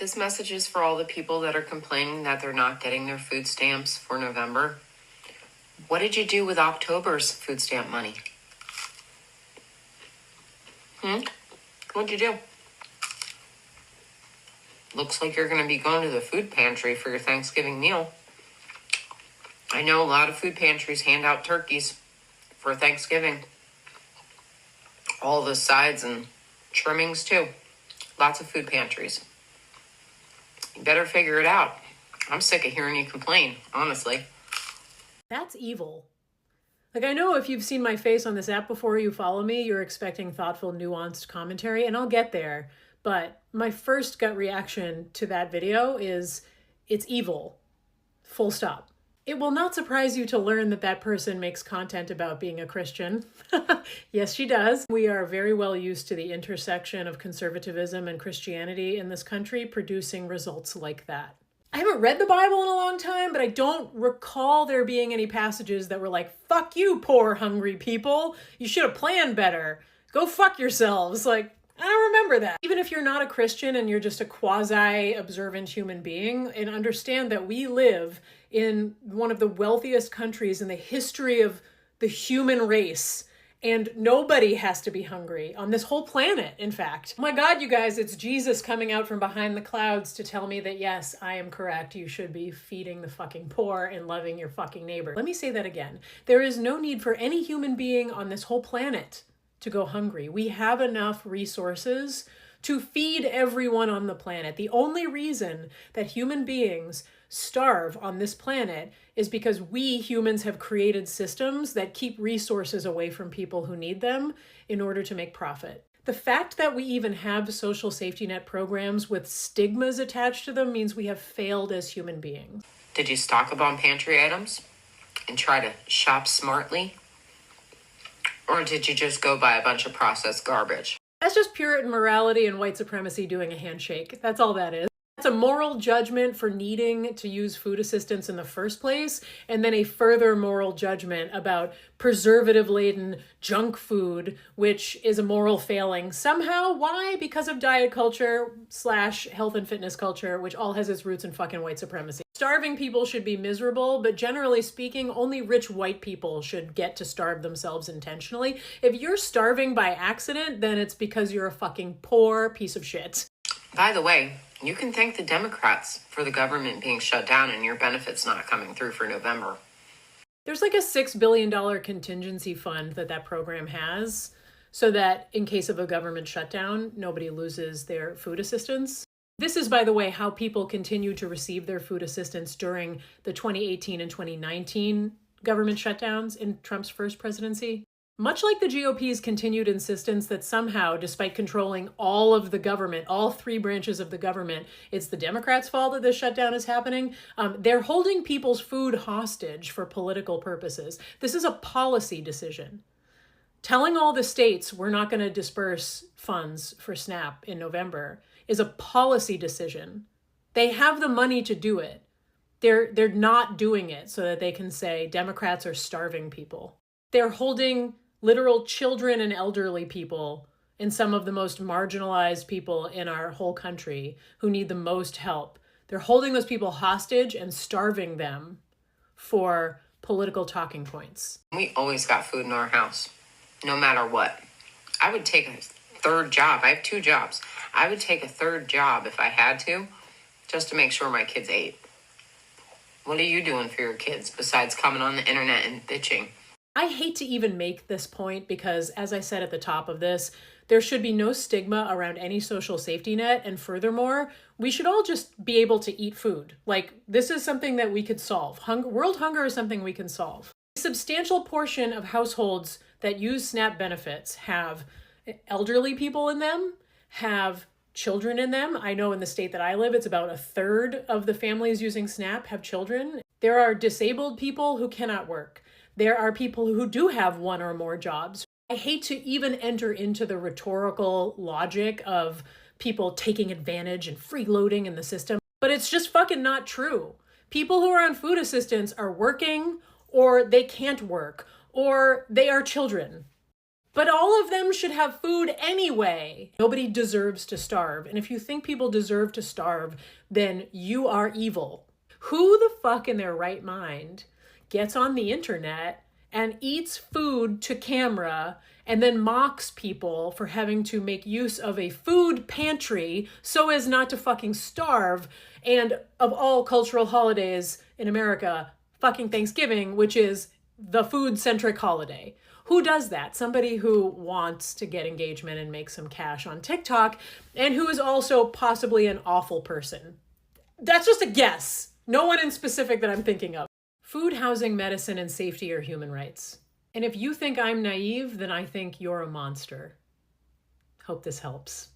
This message is for all the people that are complaining that they're not getting their food stamps for November. What did you do with October's food stamp money? What'd you do? Looks like you're going to be going to the food pantry for your Thanksgiving meal. I know a lot of food pantries hand out turkeys for Thanksgiving. All the sides and trimmings too. Lots of food pantries. You better figure it out. I'm sick of hearing you complain, honestly. That's evil. Like, I know if you've seen my face on this app before, you follow me, you're expecting thoughtful, nuanced commentary, and I'll get there. But my first gut reaction to that video is, it's evil. Full stop. It will not surprise you to learn that that person makes content about being a Christian. Yes, she does. We are very well used to the intersection of conservatism and Christianity in this country producing results like that. I haven't read the Bible in a long time, but I don't recall there being any passages that were like, fuck you, poor hungry people. You should have planned better. Go fuck yourselves. Like, I don't remember that. Even if you're not a Christian and you're just a quasi-observant human being, and understand that we live in one of the wealthiest countries in the history of the human race, and nobody has to be hungry on this whole planet, in fact. Oh my God, you guys, it's Jesus coming out from behind the clouds to tell me that, yes, I am correct. You should be feeding the fucking poor and loving your fucking neighbor. Let me say that again. There is no need for any human being on this whole planet to go hungry. We have enough resources to feed everyone on the planet. The only reason that human beings starve on this planet is because we humans have created systems that keep resources away from people who need them in order to make profit. The fact that we even have social safety net programs with stigmas attached to them means we have failed as human beings. Did you stock up on pantry items and try to shop smartly? Or did you just go buy a bunch of processed garbage? That's just Puritan morality and white supremacy doing a handshake. That's all that is. It's a moral judgment for needing to use food assistance in the first place, and then a further moral judgment about preservative-laden junk food, which is a moral failing. Somehow, why? Because of diet culture / health and fitness culture, which all has its roots in fucking white supremacy. Starving people should be miserable, but generally speaking, only rich white people should get to starve themselves intentionally. If you're starving by accident, then it's because you're a fucking poor piece of shit. By the way, you can thank the Democrats for the government being shut down and your benefits not coming through for November. There's like a $6 billion contingency fund that program has, so that in case of a government shutdown, nobody loses their food assistance. This is, by the way, how people continue to receive their food assistance during the 2018 and 2019 government shutdowns in Trump's first presidency. Much like the GOP's continued insistence that somehow, despite controlling all of the government, all three branches of the government, it's the Democrats' fault that this shutdown is happening, they're holding people's food hostage for political purposes. This is a policy decision. Telling all the states we're not going to disperse funds for SNAP in November is a policy decision. They have the money to do it. They're not doing it so that they can say Democrats are starving people. They're holding literal children and elderly people and some of the most marginalized people in our whole country who need the most help. They're holding those people hostage and starving them for political talking points. We always got food in our house, no matter what. I would take a third job. I have 2 jobs. I would take a third job if I had to, just to make sure my kids ate. What are you doing for your kids besides coming on the internet and bitching? I hate to even make this point because, as I said at the top of this, there should be no stigma around any social safety net. And furthermore, we should all just be able to eat food. Like, this is something that we could solve. World hunger is something we can solve. A substantial portion of households that use SNAP benefits have elderly people in them, have children in them. I know in the state that I live, it's about 1/3 of the families using SNAP have children. There are disabled people who cannot work. There are people who do have 1 or more jobs. I hate to even enter into the rhetorical logic of people taking advantage and freeloading in the system, but it's just fucking not true. People who are on food assistance are working, or they can't work, or they are children. But all of them should have food anyway. Nobody deserves to starve. And if you think people deserve to starve, then you are evil. Who the fuck in their right mind gets on the internet and eats food to camera and then mocks people for having to make use of a food pantry so as not to fucking starve, and of all cultural holidays in America, fucking Thanksgiving, which is the food-centric holiday. Who does that? Somebody who wants to get engagement and make some cash on TikTok, and who is also possibly an awful person. That's just a guess. No one in specific that I'm thinking of. Food, housing, medicine, and safety are human rights. And if you think I'm naive, then I think you're a monster. Hope this helps.